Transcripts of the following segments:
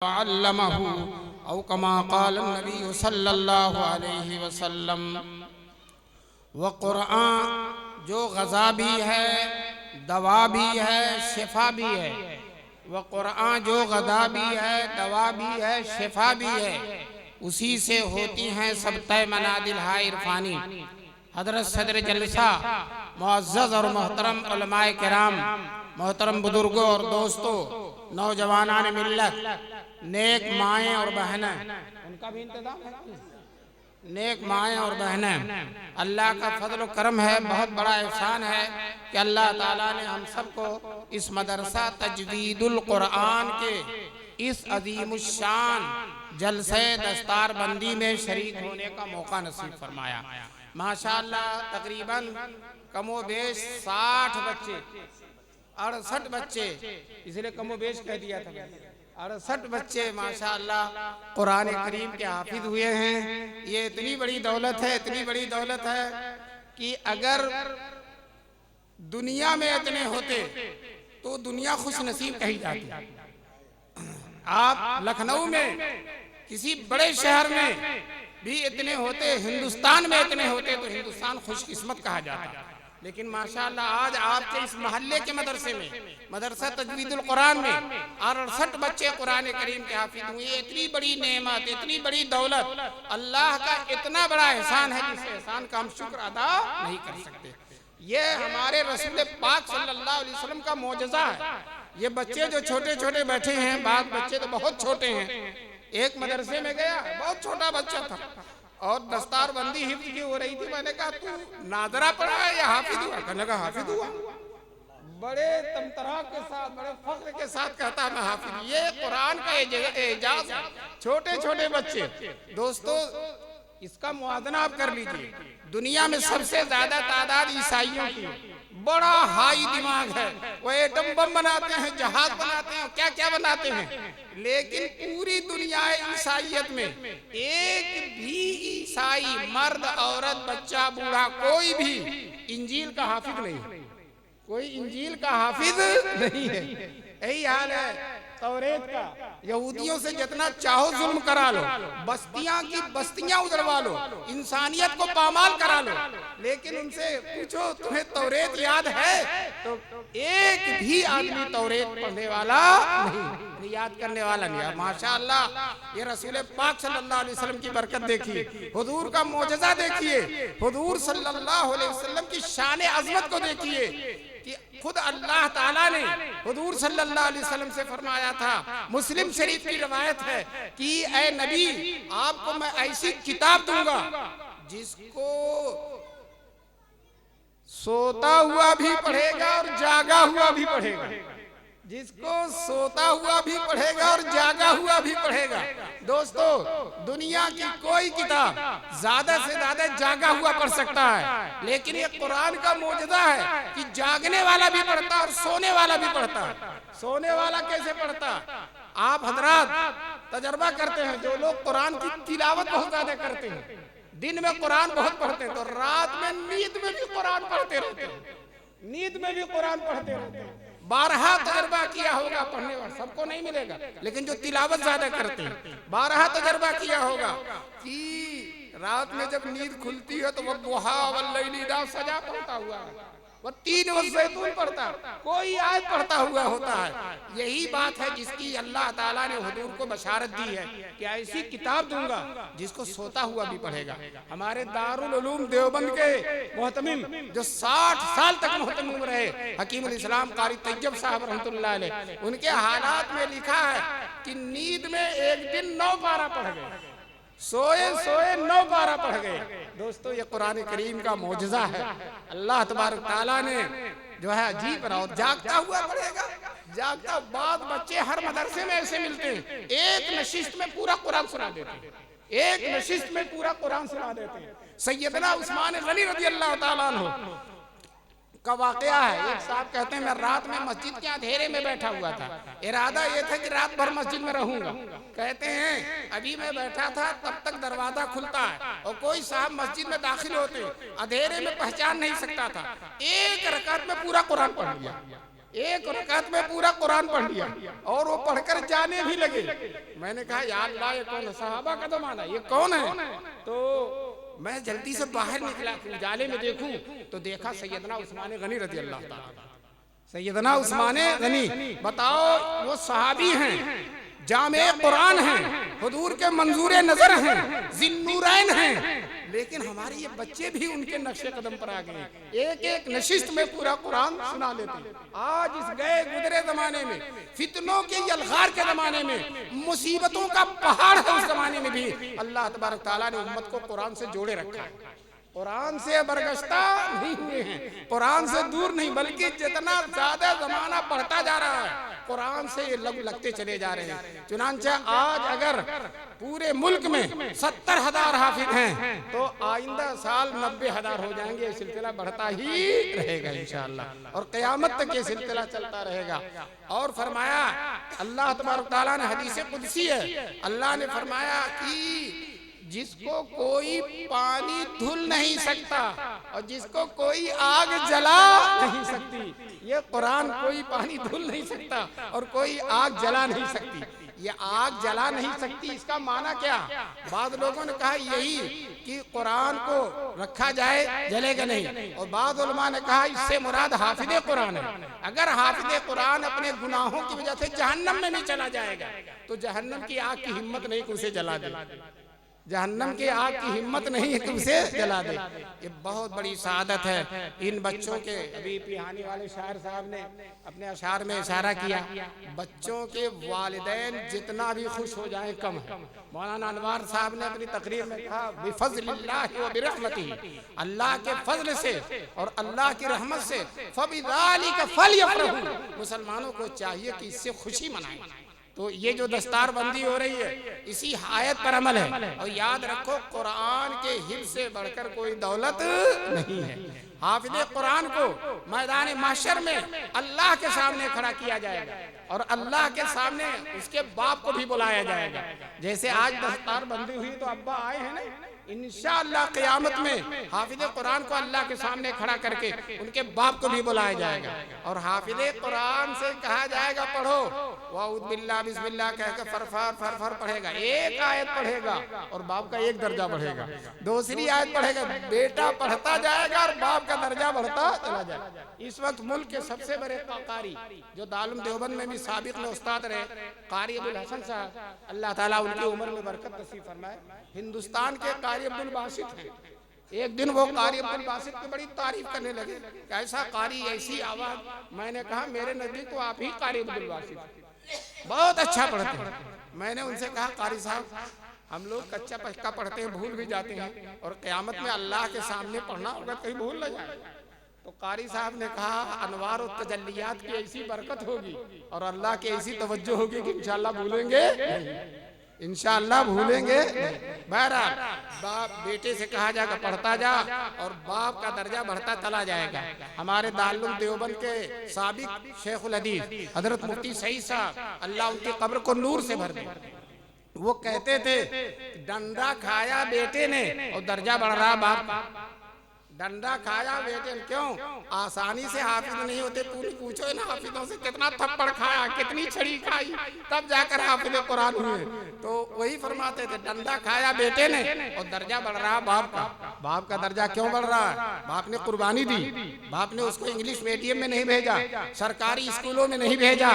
अल्लमहु औ कमा क़ाल नबी सल्लल्लाहु अलैहि वसल्लम। व क़ुरआन जो ग़ज़ा भी है, दवा भी है, शिफा भी है। व क़ुरआन जो ग़ज़ा भी है, दवा भी है, शिफा भी है। उसी से होती हैं सब तय मनादिल हाय इरफानी। हज़रत सदर जलसा मुअज़्ज़ज़ और मोहतरम उलमाए किराम, मोहतरम बुजुर्गों और दोस्तों, नौजवानान मिल्लत, नेक माएँ और बहनें, उनका भी इंतजाम है। नेक माएँ और बहनें, अल्लाह का फजल करम है, बहुत बड़ा एहसान है कि अल्लाह ताला ने हम सबको इस मदरसा तजवीदुल कुरान के इस अजीमुश्शान जलसे दस्तार बंदी में शरीक होने का मौका नसीब फरमाया। माशाअल्लाह तकरीबन कमोबेश 60 बच्चे, 68 बच्चे, इसलिए कमोबेश कह दिया था, 68 बच्चे माशाअल्लाह कुरान करीम के हाफिज हुए हैं। ये इतनी बड़ी दौलत है, इतनी बड़ी दौलत है कि अगर दुनिया में इतने होते तो दुनिया खुश नसीब कही जाती। आप लखनऊ में किसी बड़े शहर में भी इतने होते, हिंदुस्तान में इतने होते तो हिंदुस्तान खुशकिस्मत कहा जाता। लेकिन माशाअल्लाह आज आपके इस मोहल्ले के मदरसे में, मदरसा तजवीदुल कुरान में 68 बच्चे कुरान करीम के हाफिज हुए। इतनी बड़ी नेमत, इतनी बड़ी दौलत, अल्लाह का इतना बड़ा एहसान है जिस एहसान का हम शुक्र अदा नहीं कर सकते। ये हमारे रसूल पाक सल्लल्लाहु अलैहि वसल्लम का मोजज़ा है। ये बच्चे जो छोटे छोटे बैठे हैं, बाद बच्चे तो बहुत छोटे हैं। एक मदरसे में गया, बहुत छोटा बच्चा था और दस्तार बंदी हिफ्ज की हो रही थी। मैंने कहा तू नादरा पढ़ा है या हाफिज हुआ? कहने लगा हाफिज हुआ। बड़े तमतरा के साथ, बड़े फख्र के साथ कहता है मैं हाफिज। ये कुरान का एजाज है। छोटे छोटे बच्चे, दोस्तों इसका मुआवजा आप कर लीजिए। दुनिया में सबसे ज्यादा तादाद ईसाइयों की, बड़ा हाई दिमाग है। वो एटम बम बनाते हैं, जहाज बनाते हैं, क्या क्या बनाते हैं। लेकिन पूरी दुनिया ईसाइयत में एक भी ईसाई मर्द, औरत, बच्चा, बूढ़ा कोई भी इंजील का हाफिज नहीं। कोई इंजील का हाफिज नहीं है। यही हाल है तौरेत का। यहूदियों से जितना चाहो जुल्म करा लो, बस्तियां की बस्तियां उजड़वा लो, इंसानियत को पामाल करा लो, लेकिन उनसे पूछो तुम्हें तौरेत याद है तो एक भी आदमी तौरेत पढ़ने वाला नहीं, याद करने वाला नहीं। माशाअल्लाह ये रसूल पाक सल्लल्लाहु अलैहि वसल्लम की बरकत देखिए, हुजूर का मोजज़ा देखिए, हुजूर सल्लल्लाहु अलैहि वसल्लम की शान अज़मत को देखिए कि खुद अल्लाह ताला ने हुजूर सल्लल्लाहु अलैहि वसल्लम से फरमाया था। मुस्लिम शरीफ की रवायत है कि ऐ नबी, आपको मैं ऐसी किताब दूंगा जिसको सोता हुआ भी पढ़ेगा और जागा हुआ भी पढ़ेगा। जिसको सोता हुआ भी पढ़ेगा और जागा हुआ भी पढ़ेगा। दोस्तों दुनिया की कोई किताब ज्यादा से ज्यादा जागा हुआ पढ़ सकता है, लेकिन ये कुरान का मोजज़ा है कि जागने वाला भी पढ़ता है और सोने वाला भी पढ़ता है। सोने वाला कैसे पढ़ता? आप हजरात तजर्बा करते हैं, जो लोग कुरान की तिलावत बहुत ज्यादा करते हैं, दिन में कुरान बहुत पढ़ते हैं, तो रात में नींद में भी कुरान पढ़ते रहते हैं। नींद में भी कुरान पढ़ते रहते हैं। 12 तजर्बा किया होगा पढ़ने वाला, सबको नहीं मिलेगा, लेकिन जो तिलावत ज्यादा करते हैं 12 तजर्बा किया होगा कि रात में जब नींद खुलती है तो वो दुहा वल्लैली इज़ा सजा पढ़ता हुआ है, वो 3 वक्त ज़ैतून पढ़ता, कोई आयत पढ़ता हुआ होता है। यही बात है जिसकी अल्लाह ताला ने हुजूर को बशारत दी है कि ऐसी किताब दूंगा जिसको सोता हुआ भी पढ़ेगा। हमारे दारुल उलूम देवबंद के मोहतमिम जो 60 साल तक मोहतमिम रहे, हकीमुल इस्लाम कारी तैयब साहब रहमतुल्लाह अलैह, उनके हालात में लिखा है कि नींद में एक दिन 9 पारा पढ़ गए, सोए सोए 9 पारा पढ़ गए। दोस्तों ये कुरान करीम का मोजज़ा है। अल्लाह तबारक ताला ने जो है अजीब बना। और जागता हुआ पढ़ेगा, जागता। बाद बच्चे हर मदरसे में ऐसे मिलते हैं, एक नशिस्त में पूरा कुरान सुना देते हैं, एक नशिस्त में पूरा कुरान सुना देते हैं। सैयदना उस्मान गनी रज़ी अल्लाह ताला अन्हु का वाकया है। एक साहब कहते हैं मैं रात में मस्जिद के अंधेरे में बैठा हुआ था, इरादा ये था कि रात भर मस्जिद में रहूंगा। कहते हैं अभी मैं बैठा था तब तक दरवाजा खुलता है और कोई साहब मस्जिद में दाखिल होते, अंधेरे में पहचान नहीं सकता था, एक रकात में पूरा कुरान पढ़ लिया। एक रकात में पूरा कुरान पढ़ लिया और वो पढ़कर जाने भी लगे। मैंने कहा या अल्लाह ये कौन है? सहाबा का ज़माना, ये कौन है? तो मैं जल्दी से बाहर निकला, उजाले में देखूं तो देखा सैयदना उस्मान गनी रज़ी अल्लाह ताला। सैयदना उस्मान गनी, बताओ वो सहाबी हैं, जामे कुरान हैं, हुजूर के मंजूर नजर हैं, जिन्नूरैन हैं, लेकिन हमारे ये बच्चे भी उनके नक्शे कदम पर आ गए, एक एक नशिस्त में पूरा कुरान सुना लेते। आज इस गए गुजरे जमाने में, फितनों के यलगार के जमाने में, मुसीबतों का पहाड़ है, उस जमाने में भी अल्लाह तबारक तआला ने उम्मत को कुरान से जोड़े रखा है। कुरान से बरगश्ता नहीं हुए हैं, कुरान से दूर नहीं, बल्कि जितना ज्यादा जमाना बढ़ता जा रहा है कुरान से ये लगते चले जा रहे हैं। चुनांचे आज अगर पूरे मुल्क में 70,000 हाफिज हैं तो आइंदा साल 90,000 हो जाएंगे। ये सिलसिला बढ़ता ही रहेगा इंशाअल्लाह और क़यामत तक ये सिलसिला चलता रहेगा। और फरमाया अल्लाह तबारक तआला ने, हदीस कुदसी है, अल्लाह ने फरमाया कि जिसको कोई पानी धुल नहीं सकता और जिसको कोई आग जला नहीं सकती, ये कुरान कोई पानी धुल नहीं सकता और कोई आग जला नहीं सकती। ये आग जला नहीं सकती, इसका माना क्या? बाद लोगों ने कहा यही कि कुरान को रखा जाए जलेगा नहीं, और बाद उलमा ने कहा इससे मुराद हाफिज़े कुरान है। अगर हाफिज़े कुरान अपने गुनाहों की वजह से जहन्नम में नहीं चला जाएगा तो जहन्नम की आग की हिम्मत नहीं कि उसे जला दे, जहन्नम की आग की हिम्मत नहीं है कि उसे जला दे। ये बहुत बड़ी सआदत है इन बच्चों के। अभी पिहानी वाले शायर साहब ने अपने अशार में इशारा किया, बच्चों के वालिदैन जितना भी खुश हो जाएं कम है। मौलाना अनवार साहब ने अपनी तकरीर में कहा बिफज़लिल्लाहि व बिरहमतिही, अल्लाह के फजल से और अल्लाह की रहमत से फबिज़ालिका फलयफ़रहू, मुसलमानों को चाहिए कि इससे खुशी मनाएं। तो ये जो दस्तार बंदी हो रही है इसी आयत पर अमल है। और याद रखो कुरान के हिफ्ज़ से बढ़कर कोई दौलत नहीं है। हाफिज़े कुरान को मैदान माशर में अल्लाह के सामने खड़ा किया जाएगा और अल्लाह के सामने उसके बाप को भी बुलाया जाएगा। जैसे आज दस्तार बंदी हुई तो अब्बा आए हैं ना, इंशाअल्लाह क़यामत में हाफिज़े कुरान को अल्लाह के सामने खड़ा करके उनके बाप को भी बुलाया जाएगा और हाफिज़े कुरान से कहा जाएगा पढ़ो, वाउज़ बिल्लाह बिस्मिल्लाह कहकर फरफर फरफर पढ़ेगा, एक आयत पढ़ेगा और बाप का एक दर्जा बढ़ेगा, दूसरी आयत पढ़ेगा, बेटा पढ़ता जाएगा और बाप का दर्जा बढ़ता चला जाएगा। इस वक्त मुल्क के सबसे बड़े कारी जो दारुल देवबंद में भी साबिक में उस्ताद रहे, कारी अब्दुल हसन साहब, अल्लाह ताला उनकी उम्र में बरकत नसीब फरमाए, हिंदुस्तान के कारी अब्दुल बासित हैं। एक दिन वो कारी अब्दुल बासित की बड़ी तारीफ करने लगे, कैसा कारी, ऐसी आवाज। मैंने कहा मेरे नजदीक तो आप ही कारी अब्दुल बासित, बहुत अच्छा पढ़ते हैं। मैंने उनसे कहा कारी साहब हम लोग कच्चा पक्का पढ़ते हैं, भूल भी जाते हैं और क़यामत में अल्लाह के सामने पढ़ना होगा कहीं भूल न जाए। तो कारी साहब ने कहा अनवार और तजल्लियात की ऐसी बरकत होगी और अल्लाह की ऐसी तवज्जो होगी कि इंशाअल्लाह भूलेंगे, इंशाअल्लाह भूलेंगे। बहरहाल बाप बेटे से कहा जाएगा पढ़ता जा और बाप का दर्जा बढ़ता चला जाएगा। हमारे दारुल देवबंद के साबिक शेखुल हदीस हजरत मुफ्ती सईद साहब, अल्लाह उनकी कब्र को नूर से भर दे, वो कहते थे डंडा खाया बेटे ने और दर्जा बढ़ रहा बाप। डंडा खाया बेटे ने, क्यों? आसानी से हाफिज नहीं होते। पूछो इन हाफिजों से कितना थप्पड़ खाया, कितनी छड़ी खाई, तब जाकर हाफिज कुरान हुए। तो वही फरमाते थे डंडा खाया बेटे ने और दर्जा बढ़ रहा बाप का। बाप का दर्जा क्यों बढ़ रहा है? बाप ने कुर्बानी दी, बाप ने उसको इंग्लिश मीडियम में नहीं भेजा, सरकारी स्कूलों में नहीं भेजा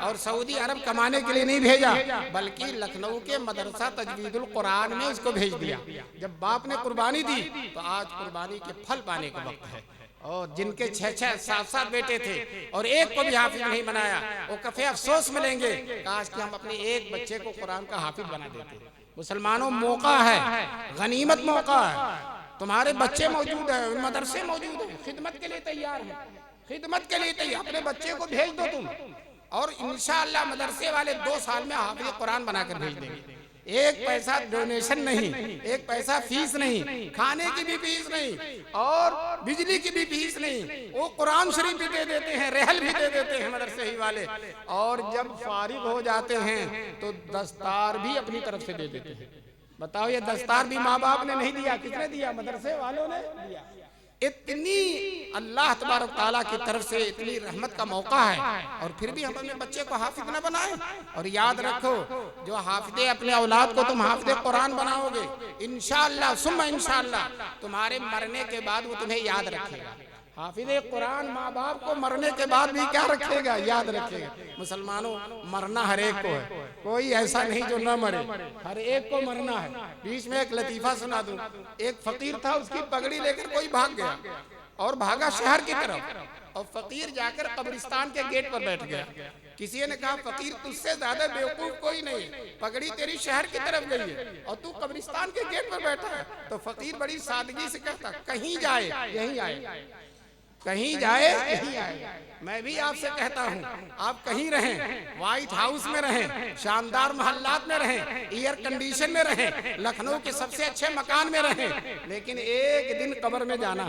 और सऊदी अरब कमाने के लिए नहीं भेजा, बल्कि लखनऊ के मदरसा तजवीदुल कुरान में उसको भेज दिया। जब बाप ने कुर्बानी दी तो आज कुर्बानी के फल पाने का वक्त है। और जिनके 6-6 7-7 बेटे थे और एक को भी हाफिज नहीं बनाया, वो कफे अफसोस मिलेंगे, काश कि हम अपने एक बच्चे को कुरान का हाफिज बना देते। मुसलमानों मौका है, गनीमत मौका है, तुम्हारे बच्चे मौजूद है, मदरसे मौजूद है, खिदमत के लिए तैयार है, खिदमत के लिए तैयार, अपने बच्चे को भेज दो तुम और इंशाअल्लाह मदरसे वाले 2 साल में हाफिज कुरान बनाकर भेज देंगे। एक पैसा डोनेशन नहीं, एक पैसा फीस नहीं, खाने की भी फीस नहीं और बिजली की भी फीस नहीं, वो कुरान शरीफ भी दे देते हैं, रहल भी दे देते हैं मदरसे ही वाले। और जब फारिग हो जाते हैं तो दस्तार भी अपनी तरफ से दे देते हैं। बताओ ये दस्तार भी माँ बाप ने नहीं दिया, किसने दिया? मदरसे वालों ने दिया। इतनी अल्लाह तबारक ताला की तरफ से इतनी रहमत का मौका है, और फिर भी हम अपने बच्चे को हाफिज न बनाए। और याद रखो, जो हाफिज अपने औलाद को तुम हाफिज कुरान बनाओगे, इंशाअल्लाह सुम्मा इंशाअल्लाह तुम्हारे मरने के बाद वो तुम्हें याद रखेगा। हाफिज कुरान माँ बाप को मरने के बाद भी क्या रखेगा, याद रखेगा। मुसलमानों, मरना हर एक को है, कोई ऐसा नहीं जो न मरे, हर एक को मरना है। बीच में एक लतीफा सुना दूं। एक फकीर था, उसकी पगड़ी लेकर कोई भाग गया और भागा शहर की तरफ, और फकीर जाकर कब्रिस्तान के गेट पर बैठ गया। किसी ने कहा, फकीर तुझसे ज्यादा बेवकूफ कोई नहीं, पगड़ी तेरी शहर की तरफ गई है और तू कब्रिस्तान के गेट पर बैठा है। तो फकीर बड़ी सादगी से कहता, कहीं जाए यहीं आए, कहीं जाए यहीं आए। मैं भी आपसे कहता हूँ, आप कहीं रहें, व्हाइट हाउस में रहें, शानदार मोहल्लात में रहें, एयर कंडीशन में रहें, लखनऊ के सबसे अच्छे मकान में रहें, लेकिन एक दिन कब्र में जाना।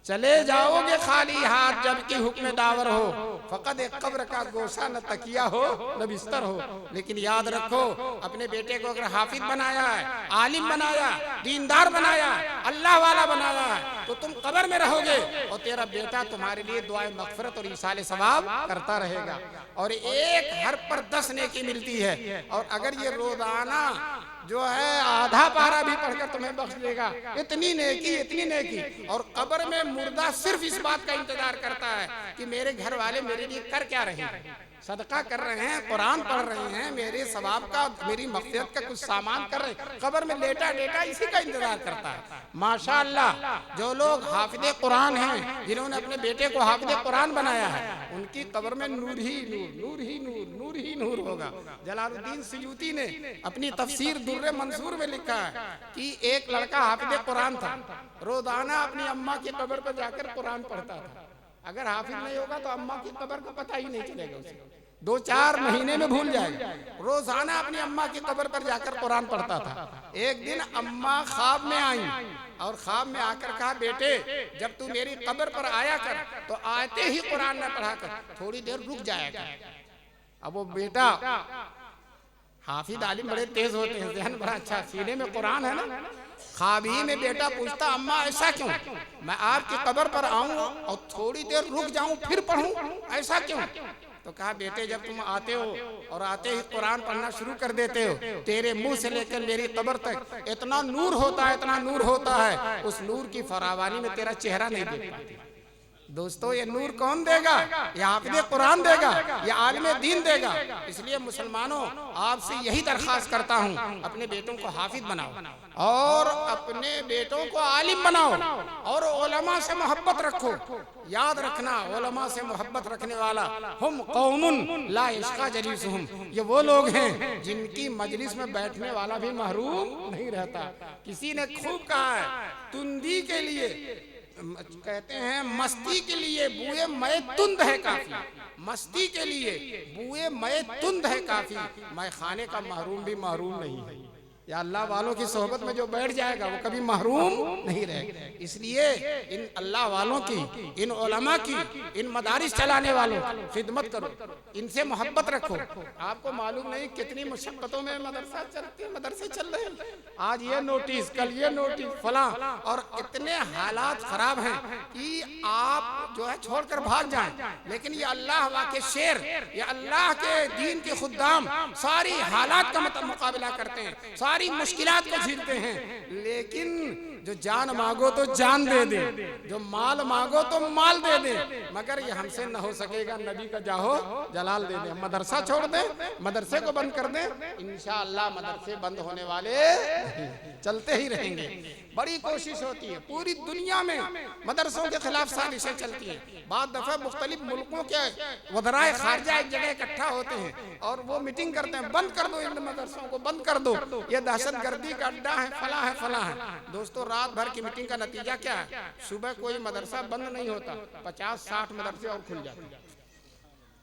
चले जाओगे खाली हाथ जबकि हुक्म दावर हो, फकत एक कब्र का गोशा न तकिया हो न बिस्तर हो। लेकिन याद रखो, अपने बेटे को अगर हाफिज बनाया है, आलिम बनाया, दीनदार बनाया, अल्लाह वाला बनाया है, तो तुम कब्र में रहोगे और तेरा बेटा तुम्हारे लिए दुआए मगफिरत और ईसाले सवाब करता रहेगा। और एक हर पर 10 नेकी मिलती है, और अगर ये रोजाना जो है आधा पारा भी पढ़कर तुम्हें बख्श देगा, इतनी नेकी, इतनी नेकी। और कब्र में मुर्दा सिर्फ इस बात का इंतजार करता है कि मेरे घर वाले मेरे लिए कर क्या रहे हैं, सदका कर रहे हैं, कुरान पढ़ रहे हैं, मेरे सवाब का, मेरी मग़फ़िरत का कुछ सामान कर रहे हैं। कब्र में लेटा लेटा इसी का इंतजार करता है। माशाअल्लाह, जो लोग हाफिज़े कुरान हैं, जिन्होंने अपने बेटे को हाफिज़े कुरान बनाया है, उनकी कब्र में नूर ही नूर, नूर ही नूर, नूर ही नूर होगा। जलालुद्दीन सुयूती ने अपनी तफसीर दुर्रे मंसूर में लिखा है कि एक लड़का हाफिज़े कुरान था, रोजाना अपनी अम्मा की कब्र पर जाकर कुरान पढ़ता था। अगर हाफिज नहीं होगा तो अम्मा की कब्र को पता ही नहीं चलेगा, उसे 2-4 महीने में भूल जाएगा। रोजाना अपनी अम्मा की कब्र पर जाकर कुरान पढ़ता था। एक दिन अम्मा ख्वाब में आई और ख्वाब में आकर कहा, बेटे जब तू मेरी कब्र पर आया कर तो आते ही कुरान न पढ़ा कर, थोड़ी देर रुक जाएगा। अब वो बेटा, हाफिज आलिम बड़े तेज होते हैं, ज़हन बड़ा अच्छा, सीने में कुरान है ना। ख्वाब ही में बेटा पूछता, अम्मा ऐसा क्यों, मैं आपकी कब्र पर आऊं और थोड़ी देर रुक जाऊं फिर पढ़ूं, ऐसा क्यों? तो कहा, बेटे जब तुम आते हो और आते ही कुरान पढ़ना शुरू कर देते हो, तेरे मुंह से लेकर मेरी कब्र तक इतना नूर होता है, इतना नूर होता है, उस नूर की फरावानी में तेरा चेहरा नहीं देख पाती। दोस्तों, ये नूर कौन देगा? ये हाफिज़े कुरान देगा, ये आलिम दीन देगा। इसलिए मुसलमानों, आपसे यही दरख्वास्त करता हूँ, अपने बेटों को हाफिज बनाओ और अपने बेटों को आलिम बनाओ और उलमा से मोहब्बत रखो। याद रखना, उलमा से मोहब्बत रखने वाला, हम कौमुन ला इश्का जलीसुहुम, ये वो लोग हैं जिनकी मजलिस में बैठने वाला भी महरूम नहीं रहता। किसी ने खूब कहा है, तुंदी के लिए कहते हैं, मस्ती के लिए बुए मय तुंद है काफी, मस्ती के लिए बुए मय तुंद है काफी, मैं खाने का महरूम भी महरूम नहीं है। या अल्लाह वालों की सोहबत में जो बैठ जाएगा वो कभी महरूम नहीं रहेगा। इसलिए इन अल्लाह वालों की, इन उलमा की, इन मदारिस चलाने वालों की खिदमत करो, इनसे मोहब्बत रखो। आपको मालूम नहीं कितनी मुशक्कतों में मदरसे चल रहे हैं। आज ये नोटिस, कल ये नोटिस, फला, और इतने हालात खराब हैं कि आप जो है छोड़कर भाग जाएं। लेकिन ये अल्लाह के शेर, ये अल्लाह के दीन के खुद्दाम सारी हालात का मुकाबला करते हैं, सारी मुश्किलात को झेलते हैं। लेकिन जो जान मांगो तो जान दे दे, जो माल मांगो तो माल दे दे, मगर ये हमसे न हो सकेगा, नबी का जाहो जलाल दे दे। मदरसा छोड़ दे, मदरसे को बंद कर दे, इंशाअल्लाह मदरसे बंद होने वाले चलते ही रहेंगे। बड़ी कोशिश होती है, पूरी दुनिया में मदरसों के खिलाफ साजिशें चलती हैं। बाद दफा मुख्तलिफ मुल्कों के वज़राए खारजा एक जगह इकट्ठा होते हैं और वो मीटिंग करते हैं, बंद कर दो इन मदरसों को, बंद कर दो, ये दहशतगर्दी का अड्डा है, फला है, फला है। दोस्तों, रात भर की मीटिंग का नतीजा क्या है? सुबह कोई मदरसा बंद नहीं होता, 50-60 मदरसे और खुल जाते हैं,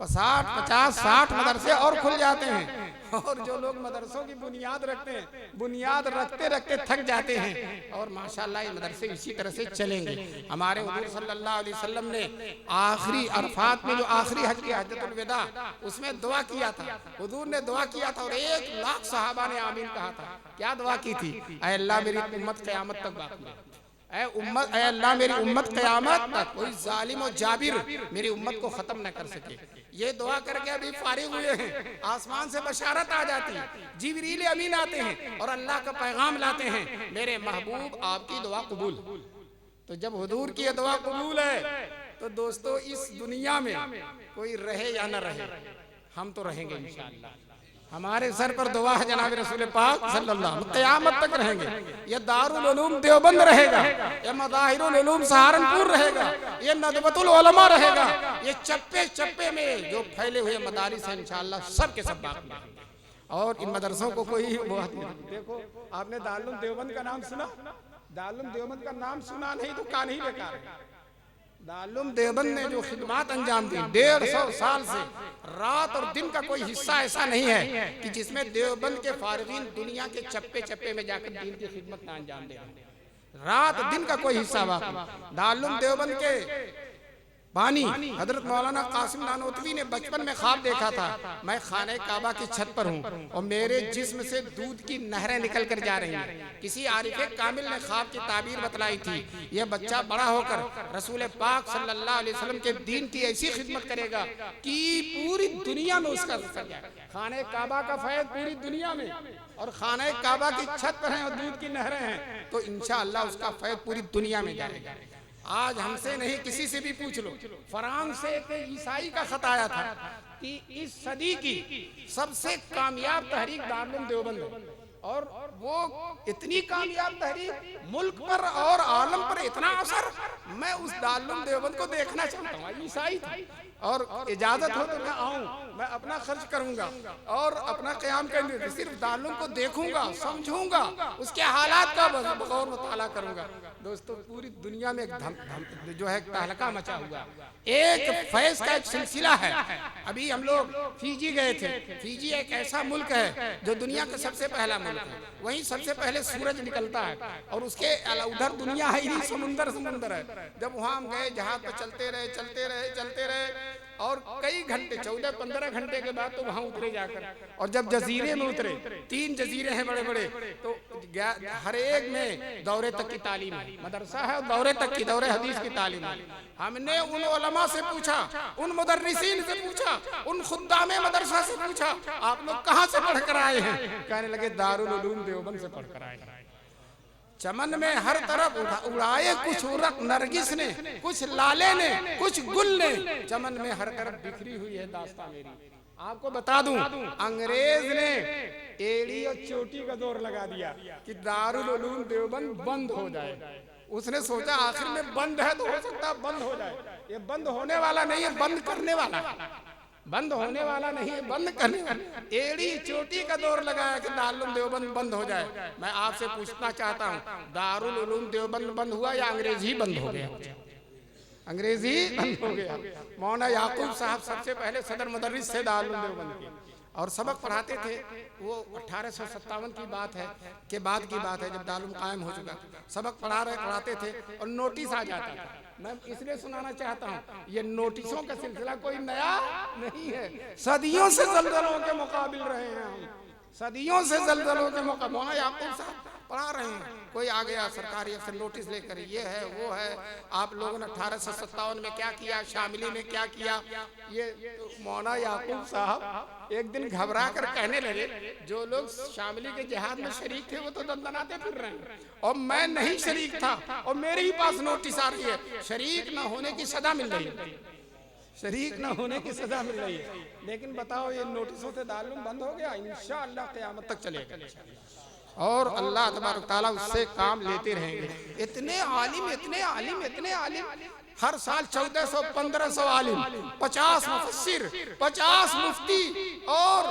50-60 मदरसे और खुल जाते हैं। और जो लोग मदरसों की बुनियाद रखते हैं, बुनियाद रखते रखते थक जाते हैं। और माशाअल्लाह ये मदरसे इसी तरह से चलेंगे। हमारे हुजूर सल्लल्लाहु अलैहि वसल्लम ने आखिरी अरफात में जो आखिरी हज की हज्जतुल विदा, उसमें दुआ किया था। हुजूर ने दुआ किया था और 1 लाख सहाबा ने आमीन कहा था। क्या दुआ की थी? ऐ अल्लाह मेरी उम्मत क़यामत तक बाकी रहे, ऐ उम्मत, ऐ अल्लाह मेरी उम्मत क़यामत तक कोई जालिम और जाबिर मेरी उम्मत को खत्म न कर सके। ये दुआ करके अभी फारिग हुए हैं, आसमान से बशारत आ जाती है, जिब्रील अमीन आते हैं और अल्लाह का पैगाम लाते हैं, मेरे महबूब आपकी दुआ कबूल। तो जब हुजूर की दुआ कबूल है तो दोस्तों इस दुनिया में कोई रहे या न रहे, हम तो रहेंगे इंशाअल्लाह। हमारे सर पर दुआ है जनाब रसूल पाक सल्लल्लाहु अलैहि वसल्लम, क़यामत तक रहेंगे। ये दारुल उलूम देवबंद रहेगा, ये मज़ाहिरुल उलूम सहारनपुर रहेगा, ये नदवतुल उलमा रहेगा, ये चप्पे चप्पे में जो फैले हुए मदारिस हैं इंशाअल्लाह सब के सब बाकी रहेंगे। और इन मदरसों को कोई देखो, आपने दारुल देवबंद का नाम सुना? दारुल देवबंद का नाम सुना नहीं तो कान ही बेकार है। दारुल देवबंद ने जो खिदमत अंजाम दी 150 साल से, रात और दिन का कोई हिस्सा ऐसा नहीं है कि जिसमें देवबंद के फारिगीन दुनिया के चप्पे चप्पे में जाकर दीन की खिदमत ना अंजाम दे रहे। रात दिन का कोई हिस्सा वाकई। दारुल देवबंद के पानी हजरत मौलाना कासिम नानोतवी ने बचपन में ख्वाब देखा था, मैं खाने काबा की छत पर हूँ और मेरे जिस्म से दूध की नहरें निकल कर जा रही हैं। किसी आरिफे कामिल ने ख्वाब की ताबीर बतलाई थी, यह बच्चा बड़ा होकर रसूल पाक सल्लल्लाहु अलैहि वसल्लम के दीन की ऐसी खिदमत करेगा कि पूरी दुनिया में उसका असर जाएगा। खाने काबा का फैज़ पूरी दुनिया में, और खाने काबा की छत पर है और दूध की नहरें हैं, तो इंशाअल्लाह उसका फैज़ पूरी दुनिया में जाएगा। आज हमसे नहीं किसी से भी पूछ लो, फ्रांस से एक ईसाई का खत आया था कि इस सदी की सबसे कामयाब तहरीक दारुल देवबंद है, और वो इतनी कामयाब तहरीक, मुल्क पर और आलम पर इतना असर, मैं उस दारुल देवबंद को देखना चाहता हूँ। ईसाई था, और इजाजत हो तो मैं आऊँ, मैं अपना खर्च करूंगा और अपना क़याम करेंगे, सिर्फ दारुल को देखूंगा, समझूंगा, उसके हालात का बगौर मुताला करूंगा। दोस्तों पूरी दुनिया में एक जो है तहलका मचा हुआ, एक फैज़ का एक सिलसिला है। अभी हम लोग फीजी गए थे। फीजी एक ऐसा मुल्क है जो दुनिया का सबसे पहला मुल्क है, वहीं सबसे पहले सूरज निकलता है, और उसके उधर दुनिया है ही समुंदर समुंदर है। जब वहाँ हम गए, जहाज पर चलते रहे और कई घंटे 14-15 घंटे के बाद तो वहाँ उतरे जाकर, और जब जजीरे में उतरे, 3 जजीरे हैं बड़े बड़े, तो हर एक में दौरे तक की तालीम है, मदरसा है, दौरे तक की, दौरे हदीस की तालीम है। हमने उन उलमा से पूछा, उन मुदर्रिसीन से पूछा, उन खुद्दामे मदरसा से पूछा, आप लोग कहाँ से पढ़ कर आए हैं? कहने लगे दारुल उलूम देवबंद से पढ़ कर आए हैं। चमन में हर तरफ उड़ाए कुछ उरक नरगिस ने, कुछ लाले ने, कुछ गुल ने, चमन में हर तरफ बिखरी हुई है दास्तां मेरी। आपको बता दूं, अंग्रेज ने एड़ी और चोटी का जोर लगा दिया कि दारुल उलूम देवबंद बंद हो जाए। उसने सोचा आखिर में बंद है तो हो सकता है बंद हो जाए। ये बंद होने वाला नहीं है, बंद करने वाला है। बंद होने वाला नहीं है, बंद करने वाला। एड़ी चोटी का दौर लगाया कि दारुल देवबंद बंद हो जाए। मैं आपसे पूछना चाहता हूँ, दारुल उलूम देवबंद बंद हुआ या अंग्रेजी बंद हो गया? अंग्रेजी बंद हो गया। मौलाना याकूब साहब सबसे पहले सदर मुदर्रिस थे दारुल देवबंद के, और सबक पढ़ाते थे। वो 1857 की बात है, के बाद की बात है, जब दारुल कायम हो चुका। सबक पढ़ाते थे और नोटिस आ जाता था। मैं इसलिए सुनाना चाहता हूँ, ये नोटिसों का सिलसिला कोई नया नहीं है, सदियों से ज़ल्ज़लों के मुकाबिल रहे हैं हम, सदियों से ज़ल्ज़लों के मुकाबिल। मौलाना याकूब साहब पढ़ा रहे हैं, कोई आ गया सरकारी अफसर नोटिस लेकर, ये है वो है, आप लोगों ने 1857 में क्या किया, शामिली में क्या किया। ये तो मौलाना याकूब साहब एक दिन घबरा कर कहने लगे, जो लोग शामिली के जिहाद में शरीक थे वो तो दंदनाते फिर रहे हैं, और मैं नहीं शरीक था, और मेरे ही पास नोटिस आ रही है, शरीक न होने की सजा मिल रही है, शरीक न होने की सजा मिल रही है। लेकिन बताओ, ये नोटिसों से दारुल बंद हो गया, इंशाअल्लाह क़यामत तक चलेगा, और अल्लाह तबारक तआला उससे काम लेते रहेंगे। इतने आलिम, इतने आलिम, इतने आलिम, हर साल 1400-1500 आलिम, 50 मुफस्सिर, 50 मुफ्ती और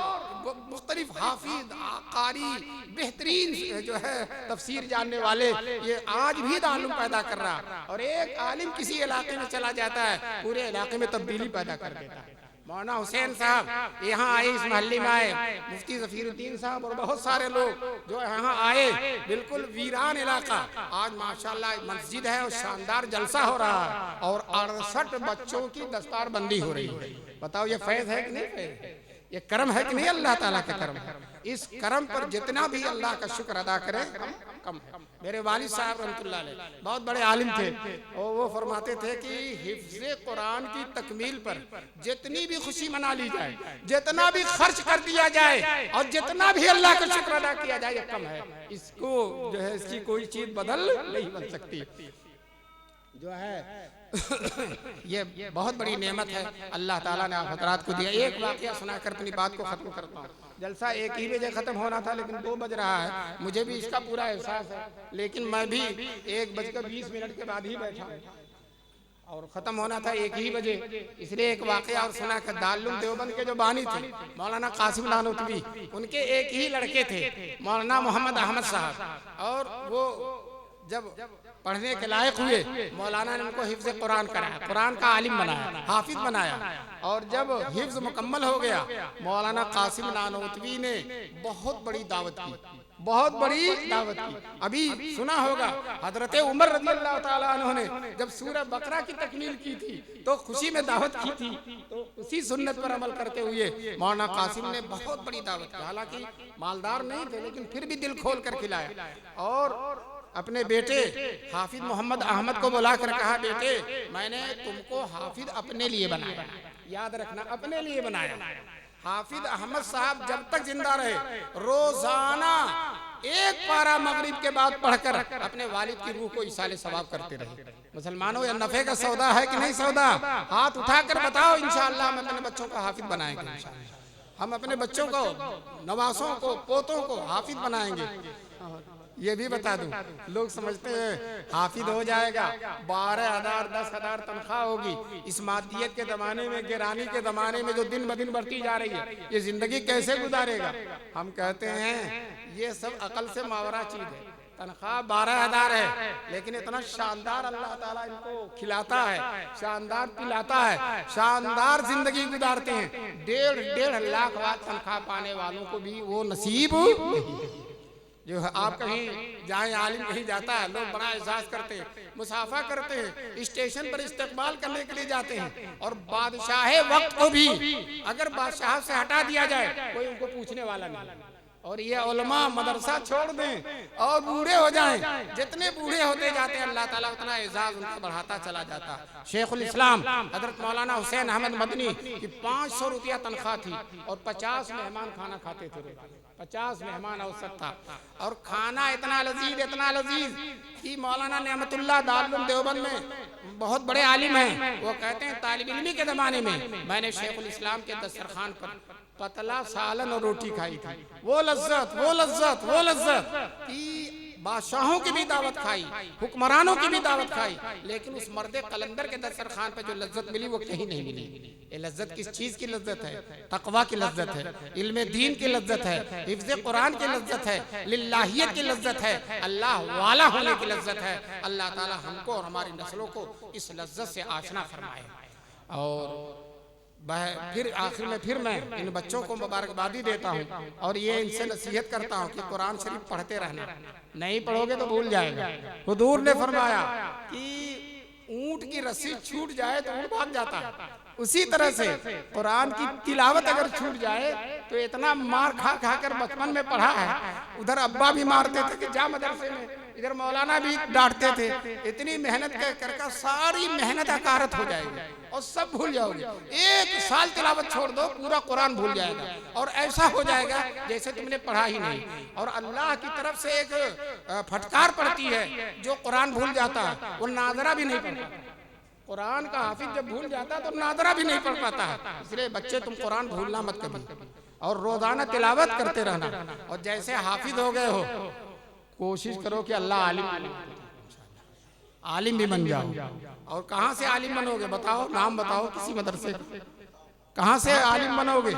मुख्तलिफ हाफिज, कारी, बेहतरीन जो है तफसीर जानने वाले, ये आज भी दारुल पैदा कर रहा। और एक आलिम किसी इलाके में चला जाता है, पूरे इलाके में तब्दीली पैदा कर देता है। मौलाना हुसैन साहब यहाँ आए, इस महल्ले में आए, मुफ्ती ज़फ़ीरुद्दीन साहब और बहुत सारे लोग जो यहाँ आए, बिल्कुल वीरान इलाका, आज माशाल्लाह मस्जिद है और शानदार जलसा हो रहा है, और 68 बच्चों की दस्तारबंदी हो रही है। बताओ ये फैज़ है कि नहीं फैज़ है? ये कर्म है कि नहीं? अल्लाह ताला का कर्म है। इस कर्म पर जितना भी अल्लाह का शुक्र अदा करे कम है। मेरे वालिद साहब रहमतुल्लाह अलैह बहुत बड़े आलिम थे और वो फरमाते थे कि हिफ्ज़े कुरान की तकमील पर जितनी भी खुशी मना ली जाए, जितना भी खर्च कर दिया जाए और जितना भी अल्लाह का शुक्र अदा किया जाए, ये कम है। इसको जो है इसकी कोई चीज बदल नहीं बन सकती। जो है ये बहुत बड़ी नेमत है अल्लाह ताला ने आप हजरात को दिया। एक वाकया सुनाकर अपनी बात को खत्म करता हूँ। जलसा 1 ही बजे खत्म होना था लेकिन 2 बज रहा है। मुझे भी इसका पूरा एहसास है, लेकिन मैं भी 1:20 के बाद ही बैठा और खत्म होना था 1 ही बजे। इसलिए एक वाकया और सुना कर दारुल देवबंद के जो बानी थे मौलाना कासिम नानोतवी, उनके एक ही लड़के थे मौलाना मोहम्मद अहमद साहब, और वो जब पढ़ने के लायक हुए मौलाना ने उनको हिफ्ज़ कुरान कराया, कुरान का आलिम बनाया, हाफिज बनाया। और जब हिफ्ज़ मुकम्मल हो गया मौलाना कासिम नानोतवी ने बहुत बड़ी दावत की, बहुत बड़ी दावत की। अभी सुना होगा हजरत उमर रज़ियल्लाहु ताला अन्हु ने जब सूरह बकरा की तकमील की थी तो खुशी में दावत की थी, तो उसी सुन्नत पर अमल करते हुए मौलाना कासिम ने बहुत बड़ी दावत की। हालांकि मालदार नहीं थे लेकिन फिर भी दिल खोल कर खिलाया और अपने बेटे हाफिज मोहम्मद अहमद को बुलाकर कहा, बेटे मैंने तुमको हाफिज अपने लिए बनाया, याद रखना अपने लिए बनाया। हाफिज अहमद साहब जब तक जिंदा रहे रोजाना 1 पारा मगरिब के बाद पढ़कर अपने वालिद की रूह को इसाले सवाब करते रहे। मुसलमानों, यह नफे का सौदा है कि नहीं सौदा? हाथ उठाकर बताओ, इंशाअल्लाह हम अपने बच्चों को हाफिज बनाएंगे। हम अपने बच्चों को, नवासों को, पोतों को हाफिज बनाएंगे। ये भी बता दूं, लोग समझते हैं हाफिज हो जाएगा 12,000 10,000 तनख्वाह होगी। इस मादियत के जमाने में, गिरानी के जमाने में जो दिन ब दिन बढ़ती जा रही है, ये जिंदगी कैसे गुजारेगा? हम कहते हैं ये सब अकल से मावरा चीज है। तनख्वाह 12,000 है लेकिन इतना शानदार अल्लाह ताला इनको खिलाता है, शानदार पिलाता है, शानदार जिंदगी गुजारते हैं। 1.5 लाख तनख्वाह पाने वालों को भी वो नसीब नहीं। जो आप कहीं जाए, आलिम कहीं जाता है, लोग बड़ा एहसास करते हैं, मुसाफा करते हैं, स्टेशन पर इस्तकबाल करने के लिए जाते हैं, और बादशाह वक्त को भी अगर बादशाह से हटा दिया जाए कोई उनको पूछने वाला नहीं। और ये उलमा मदरसा छोड़ दें और बूढ़े हो जाएं, जितने बूढ़े होते जाते हैं अल्लाह ताला उतना एजाज उनको बढ़ाता चला जाता। शेखुल इस्लाम हजरत मौलाना हुसैन अहमद मदनी की 500 रुपया तनख्वाह थी और 50 मेहमान खाना खाते थे। 50 मेहमान औसत था और खाना इतना लजीज कि मौलाना नेमतुल्लाह दारुल देवबंद में बहुत बड़े आलिम हैं, वो कहते हैं तालिब इल्मी के ज़माने में मैंने शेखुल इस्लाम के दस्तरखान पर पतला सालन और रोटी खाई थी। वो लज्जत कि बादशाहों की भी दावत खाई, हुक्मरानों की भी दावत खाई, लेकिन उस मर्दे कलंदर के दस्तरखान पे जो लज्जत मिली वो कहीं नहीं मिली। ये लज्जत किस चीज की लज्जत है? तकवा की लज्जत है, इल्म दीन की लज्जत है, हिफ्ज़ कुरान की लज्जत है, लिल्लाहियत की लज्जत है, अल्लाह वाला होने की लज्जत है। अल्लाह ताला हमको और हमारी नस्लों को इस लज्जत से आशना फरमाए। और फिर आखिर में फिर मैं इन बच्चों को मुबारकबादी देता हूँ और ये इनसे नसीहत करता हूँ कि कुरान शरीफ पढ़ते रहना, नहीं पढ़ोगे तो भूल जाएगा। हुजूर ने फरमाया कि ऊंट की रस्सी छूट जाए तो ऊंट भाग जाता है, उसी तरह से कुरान की तिलावत अगर छूट जाए तो इतना मार खा खा कर बचपन में पढ़ा है, उधर अब्बा भी मारते थे कि जा मदरसे में, इधर मौलाना भी डांटते थे, इतनी मेहनत कर सारी मेहनत अकारत हो जाएगी और सब भूल जाओगे। 1 साल तिलावत छोड़ दो पूरा कुरान भूल जाएगा और ऐसा हो जाएगा जैसे तुमने पढ़ा ही नहीं। और अल्लाह की तरफ से एक फटकार पड़ती है, जो कुरान भूल जाता है वो नाजरा भी नहीं पढ़ता। कुरान का हाफिज जब भूल जाता है तो नाजरा भी नहीं पढ़ पाता है। इसलिए बच्चे तुम कुरान भूलना मत कभी और रोजाना तिलावत करते रहना। और जैसे हाफिज हो गए हो कोशिश करो कि अल्लाह आलिम भी बन जाओ। और कहाँ से आलिम बनोगे बताओ, नाम बताओ किसी मदरसे, कहाँ से आलिम बनोगे?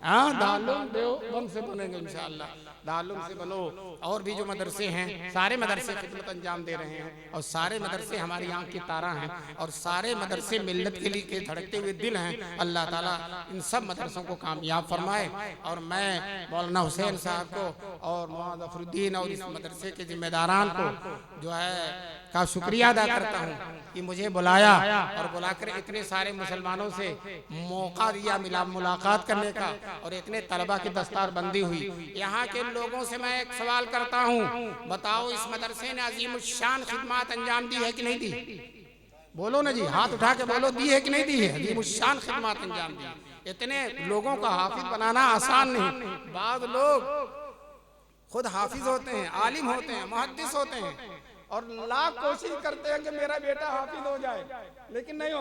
हाँ, दारुल देवबंद से बनेंगे इंशाअल्लाह, दारुल से बनो। और भी जो मदरसे हैं सारे मदरसे खिदमत अंजाम दे रहे हैं और सारे मदरसे हमारी आंख की तारा हैं और सारे मदरसे मिल्लत के लिए के धड़कते हुए दिल हैं। अल्लाह ताला इन सब मदरसों को कामयाब फरमाए। और मैं मौलाना हुसैन साहब को और मोहम्मद अफरुद्दीन और इस मदरसे के जिम्मेदारान को जो है का शुक्रिया अदा करता हूँ कि मुझे बुलाया और बुलाकर इतने सारे मुसलमानों से मौका दिया मिला मुलाकात करने का, और इतने तलबा की दस्तारबंदी हुई। यहाँ के लोगों से मैं एक सवाल करता हूँ, बताओ इस मदरसे ने अजीमुशान खिदमत अंजाम दी है कि नहीं दी? बोलो ना जी, हाथ उठा के बोलो, दी है कि नहीं दी है? अजीमुशान खिदमत अंजाम दी। इतने लोगों का हाफिज बनाना आसान नहीं। बाद लोग खुद हाफिज होते हैं, आलिम होते हैं, मुहद्दिस होते हैं और लाख कोशिश करते हैं कि मेरा बेटा हाफिज हो जाए, लेकिन नहीं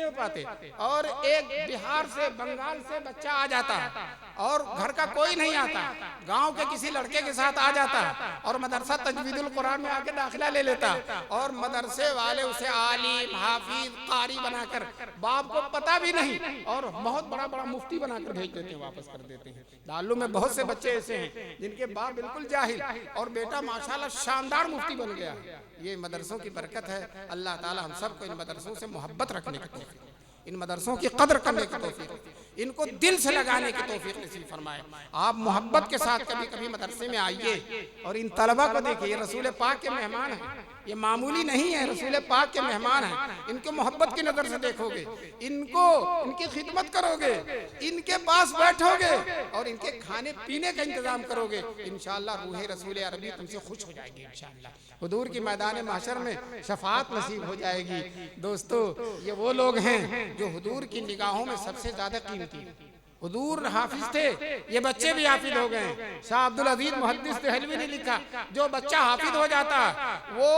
हो पाते। और एक बिहार से, बंगाल से बच्चा आ जाता है और घर का कोई नहीं आता, गांव के किसी लड़के के साथ आ जाता और मदरसा तजवीदुल कुरान में आके दाखिला ले लेता, और मदरसे वाले उसे आलिम, हाफिज, कारी बनाकर, बाप को पता भी नहीं, और बहुत बड़ा बड़ा मुफ्ती बनाकर भेज देते हैं, वापस कर देते हैं। दारुल में बहुत से बच्चे ऐसे हैं जिनके बाप बिल्कुल जाहिल और बेटा माशाल्लाह शानदार मुफ्ती बन गया। ये मदरसों की बरकत है। अल्लाह ताला हम सबको इन मदरसों से मोहब्बत रखने की तौफीक, इन मदरसों की कदर करने की तौफीक, इनको दिल से लगाने की तौफीक नसीब फरमाए। आप मोहब्बत के साथ कभी कभी मदरसे में आइए और इन तलबा को देखिए, ये रसूल पाक के मेहमान हैं, ये मामूली नहीं है, रसूल पाक के मेहमान हैं। इनको मोहब्बत की नजर से देखोगे, इनको इनकी खिदमत करोगे, इनके पास बैठोगे और इनके खाने पीने का इंतजाम करोगे, इंशाअल्लाह रूह रसूल अरबी तुमसे खुश हो जाएगी। इंशाअल्लाह हुजूर की मैदान महशर में शफाअत नसीब हो जाएगी। दोस्तों, ये वो लोग हैं जो हुजूर की निगाहों में सबसे ज्यादा कीमती। हुजूर हाफिज थे, ये बच्चे भी हाफिज हो गए। शाह अब्दुल अजीज मुहद्दिस देहलवी ने लिखा, जो बच्चा हाफिज हो जाता वो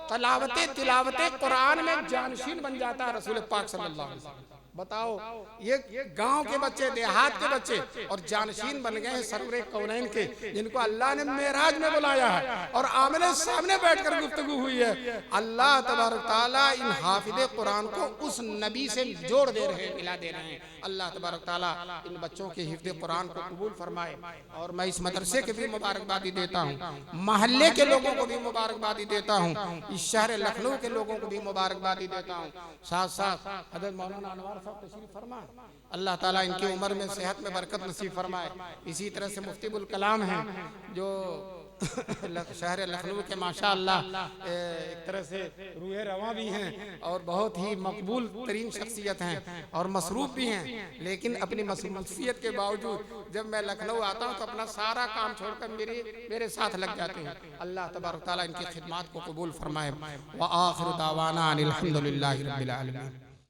तिलावते कुरान में जानशीन बन जाता है रसूल पाक सल्लल्लाहु अलैहि वसल्लम। बताओ, ये गांव के बच्चे, देहात के बच्चे और जानशीन बन गए हैं सरवरे कौनैन के, जिनको अल्लाह ने मेराज में बुलाया है और आमने सामने बैठकर गुफ्तगू हुई है। अल्लाह तबारक ताला इन हाफिज कुरान को उस नबी से जोड़ दे रहे हैं, मिला दे रहे हैं। अल्लाह तबारक ताला इन बच्चों के हिफ्ज़ कुरान को कबूल फरमाए। और मैं इस मदरसे के भी मुबारकबादी देता हूँ, महल्ले के लोगों को भी मुबारकबादी देता हूँ, इस शहर लखनऊ के लोगों को भी मुबारकबादी देता हूँ। साथ साथ हज़रत मौलाना अनवर साहब तशरीफ फरमा, अल्लाह ताला इनकी उम्र में सेहत में बरकत नसीब फरमाए। इसी तरह से मुफ्ती बुल कलाम हैं जो शहर लखनऊ के माशाअल्लाह एक तरह से रूह रवां भी हैं और बहुत ही मकबूल तरीन शख्सियत हैं और मसरूफ भी हैं, लेकिन अपनी मसरूफियत के बावजूद जब मैं लखनऊ आता हूँ तो अपना सारा काम छोड़कर मेरे साथ लग जाते हैं। अल्लाह तबारक ताला इनकी खिदमत को कबूल फरमाए। व आखिर दावाना अनिल हम्दुलिल्लाहि रब्बिल आलमीन।